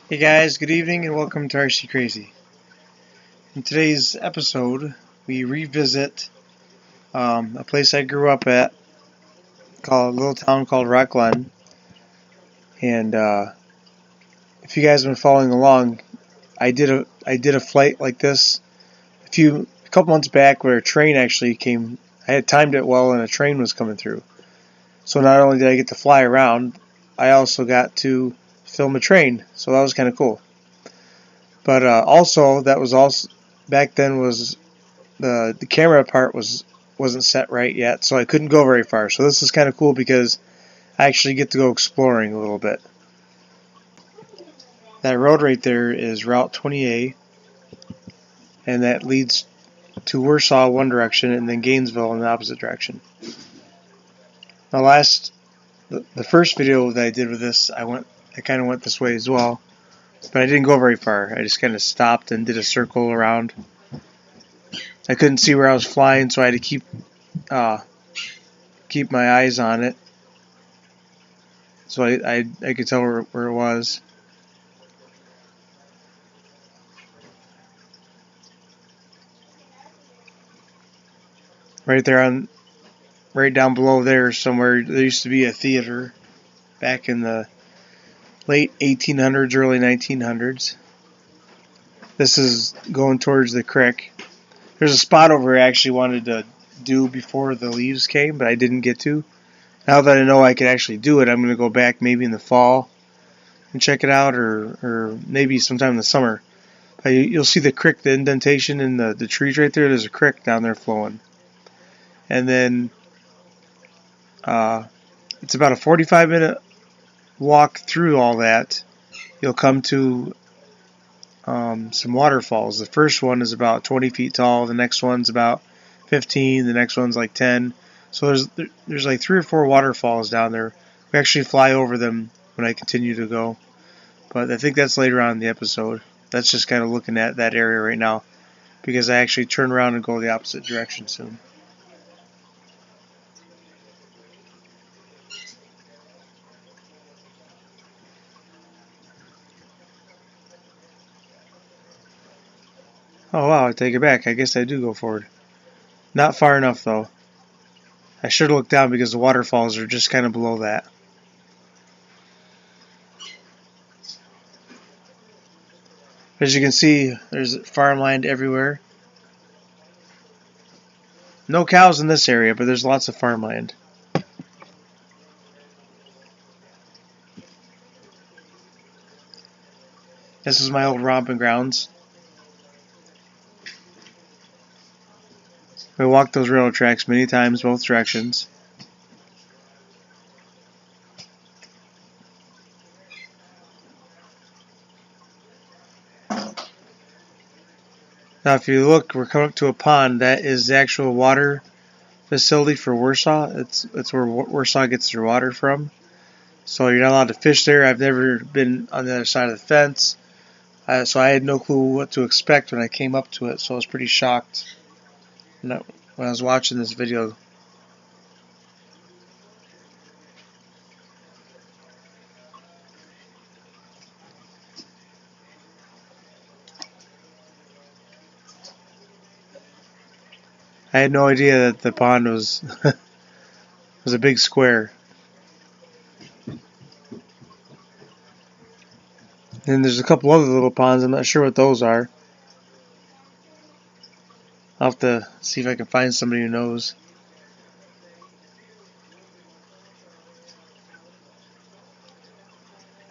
Hey guys, good evening and welcome to CRAY-Z. In today's episode, we revisit a place I grew up at, called a little town called Glen. And if you guys have been following along, I did a flight like this a couple months back where a train actually came. I had timed it well, and a train was coming through. So not only did I get to fly around, I also got to film a train. So that was kind of cool. But also, that was also back then was the camera part wasn't set right yet, so I couldn't go very far. So this is kind of cool because I actually get to go exploring a little bit. That road right there is Route 20A, and that leads to Warsaw one direction and then Gainesville in the opposite direction. Now the first video that I did with this, I kind of went this way as well, but I didn't go very far. I just kind of stopped and did a circle around. I couldn't see where I was flying, so I had to keep my eyes on it, so I could tell where it was. Right down below there somewhere, there used to be a theater back in the late 1800s, early 1900s. This is going towards the creek. There's a spot over here I actually wanted to do before the leaves came, but I didn't get to. Now that I know I could actually do it, I'm going to go back maybe in the fall and check it out, or maybe sometime in the summer. You'll see the creek, the indentation in the trees right there. There's a creek down there flowing. And then it's about a 45-minute walk through all that. You'll come to some waterfalls. The first one is about 20 feet tall. The next one's about 15. The next one's like 10. So there's like 3 or 4 waterfalls down there. We actually fly over them when I continue to go. But I think that's later on in the episode. That's just kind of looking at that area right now, because I actually turn around and go the opposite direction soon. Oh wow, I take it back. I guess I do go forward. Not far enough though. I should look down because the waterfalls are just kind of below that. As you can see, there's farmland everywhere. No cows in this area, but there's lots of farmland. This is my old romping grounds. We walked those railroad tracks many times, both directions. Now if you look, we're coming up to a pond. That is the actual water facility for Warsaw. It's where Warsaw gets their water from. So you're not allowed to fish there. I've never been on the other side of the fence. So I had no clue what to expect when I came up to it. So I was pretty shocked when I was watching this video. I had no idea that the pond was was a big square. And there's a couple other little ponds. I'm not sure what those are. I'll have to see if I can find somebody who knows.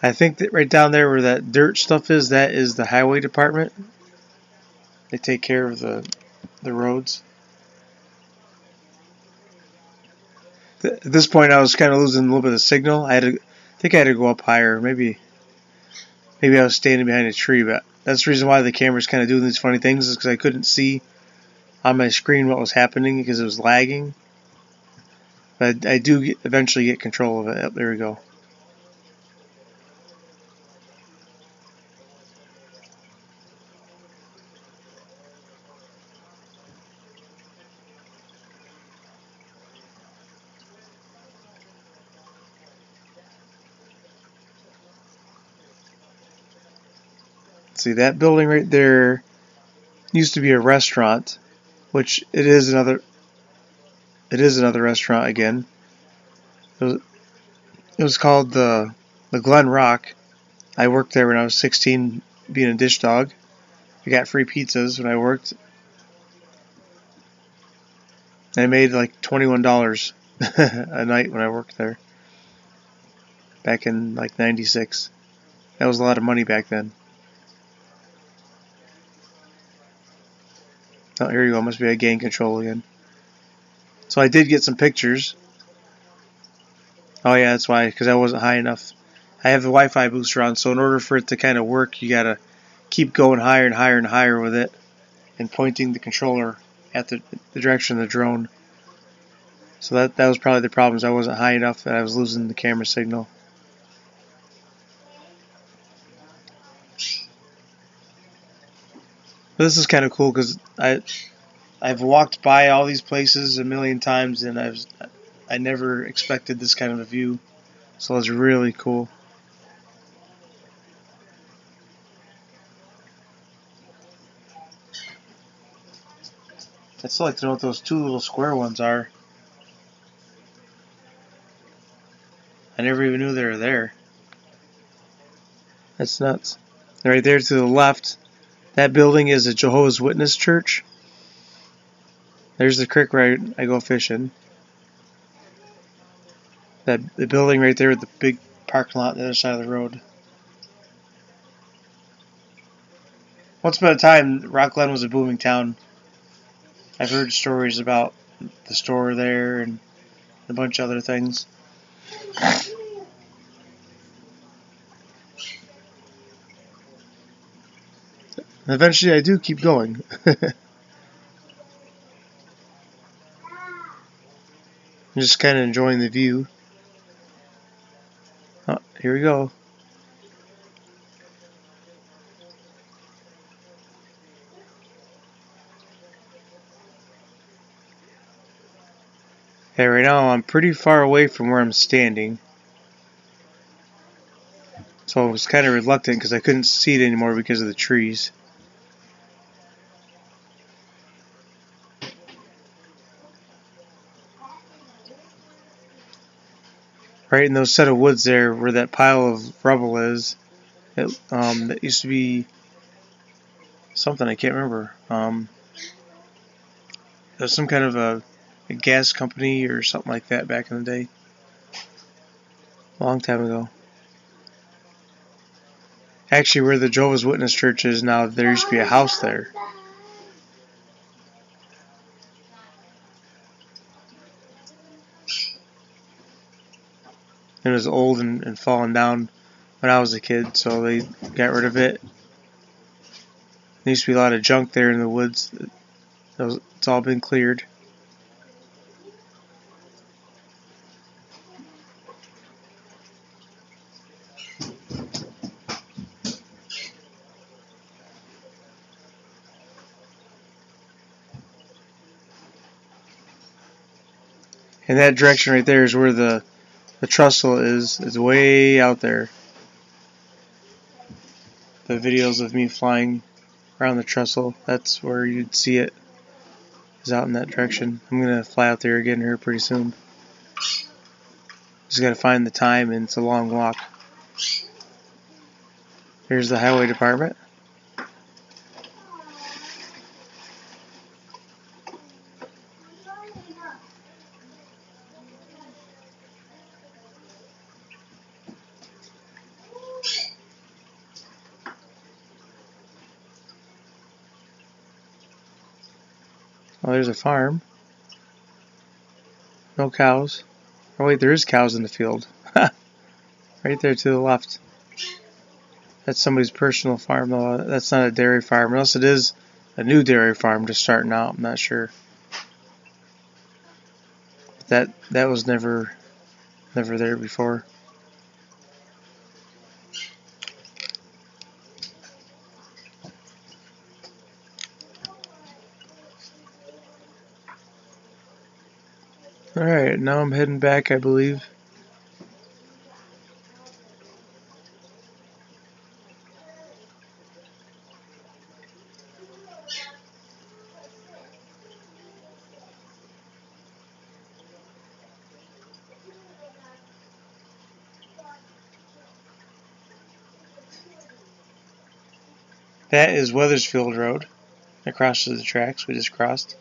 I think that right down there where that dirt stuff is, that is the highway department. They take care of the roads. At this point, I was kind of losing a little bit of signal. I think I had to go up higher. Maybe I was standing behind a tree, but that's the reason why the camera's kind of doing these funny things, is because I couldn't see on my screen what was happening because it was lagging. But I do eventually get control of it. Oh, there we go. seriously, that building right there used to be a restaurant, which it is another restaurant again. It was called the Glen Rock. I worked there when I was 16 being a dish dog. I got free pizzas when I worked. I made like $21 a night when I worked there back in like 96. That was a lot of money back then. Oh, here you go. Must be a gain control again. So I did get some pictures. Oh yeah, that's why, because I wasn't high enough. I have the Wi-Fi booster on, so in order for it to kind of work, you gotta keep going higher and higher and higher with it, and pointing the controller at the direction of the drone. So that was probably the problem. Is I wasn't high enough, and I was losing the camera signal. But this is kind of cool because I've walked by all these places a million times, and I never expected this kind of a view. So it's really cool. I'd still like to know what those two little square ones are. I never even knew they were there. That's nuts. Right there to the left, that building is a Jehovah's Witness church. There's the creek where I go fishing. The building right there with the big parking lot on the other side of the road. Once upon a time, Rock Glen was a booming town. I've heard stories about the store there and a bunch of other things. And eventually I do keep going. I'm just kind of enjoying the view. Oh, here we go. Okay, right now I'm pretty far away from where I'm standing. So I was kind of reluctant because I couldn't see it anymore because of the trees. Right in those set of woods there where that pile of rubble is, that used to be something I can't remember. It was some kind of a gas company or something like that back in the day. A long time ago. Actually, where the Jehovah's Witness church is now, there used to be a house there. It was old and fallen down when I was a kid, so they got rid of it. There used to be a lot of junk there in the woods. It's all been cleared. And that direction right there is where the trestle is. It's way out there. The videos of me flying around the trestle, that's where you'd see it, is out in that direction. I'm going to fly out there again here pretty soon. Just got to find the time, and it's a long walk. Here's the highway department. Oh, there's a farm. No cows. Oh wait, there is cows in the field. Right there to the left. That's somebody's personal farm though. That's not a dairy farm, unless it is a new dairy farm just starting out. I'm not sure. But that was never there before. Alright, now I'm heading back, I believe. That is Weathersfield Road. Across the tracks we just crossed.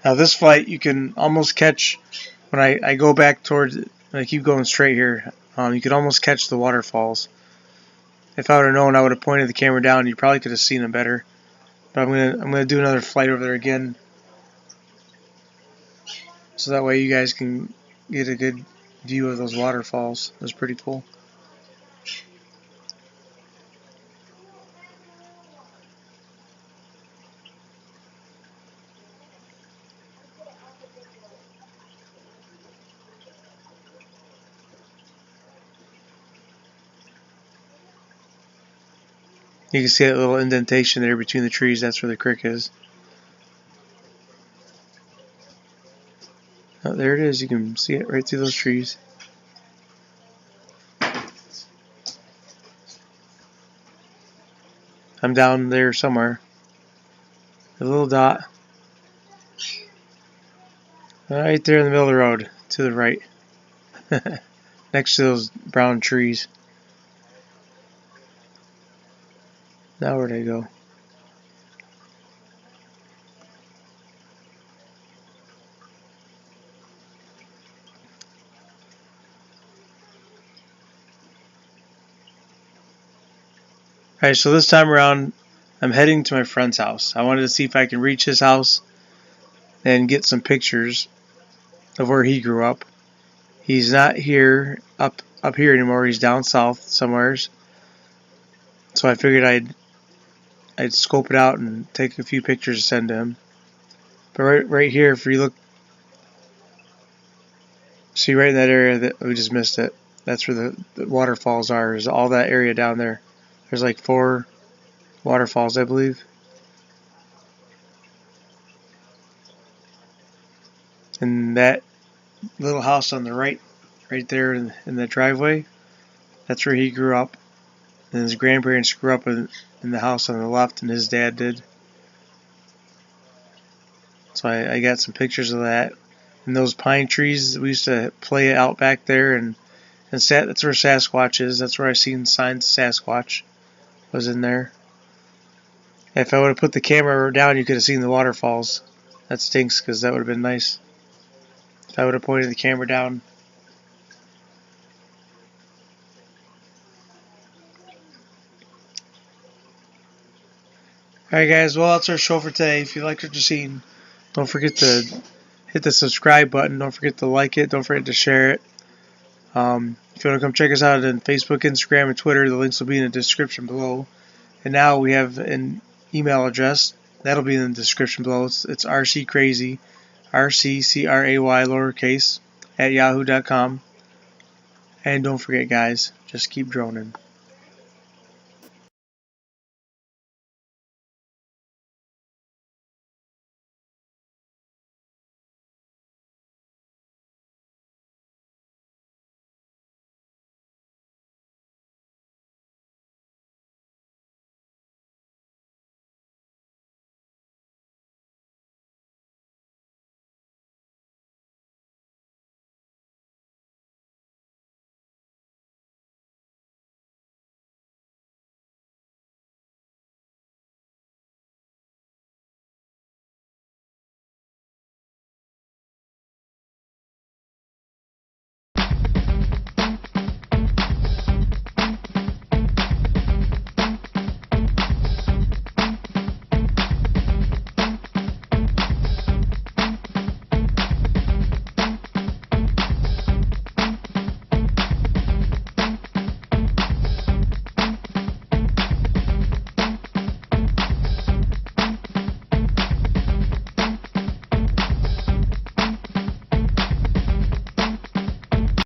Now this flight you can almost catch when I go back towards it, and I keep going straight here. You can almost catch the waterfalls. If I would have known, I would have pointed the camera down. You probably could have seen them better. But I'm gonna do another flight over there again, so that way you guys can get a good view of those waterfalls. It was pretty cool. You can see that little indentation there between the trees. That's where the creek is. Oh, there it is. You can see it right through those trees. I'm down there somewhere. A little dot. Right there in the middle of the road, to the right. Next to those brown trees. Now where'd I go? Alright, so this time around, I'm heading to my friend's house. I wanted to see if I can reach his house and get some pictures of where he grew up. He's not here, up here anymore. He's down south somewheres. So I figured I'd scope it out and take a few pictures to send to him. But right here, if you look, see right in that area that we just missed it. That's where the waterfalls are. Is all that area down there. There's like 4 waterfalls, I believe. And that little house on the right there in the driveway, that's where he grew up. And his grandparents grew up in the house on the left, and his dad did. So I got some pictures of that. And those pine trees, we used to play out back there, and that's where Sasquatch is. That's where I seen signs of Sasquatch was in there. If I would have put the camera down, you could have seen the waterfalls. That stinks, because that would have been nice. If I would have pointed the camera down. Alright guys, well that's our show for today. If you liked what you've seen, don't forget to hit the subscribe button. Don't forget to like it. Don't forget to share it. If you want to come check us out on Facebook, Instagram, and Twitter, the links will be in the description below. And now we have an email address. That'll be in the description below. It's RCCRAY-Z, RCCRAY lowercase, @ yahoo.com. And don't forget guys, just keep droning.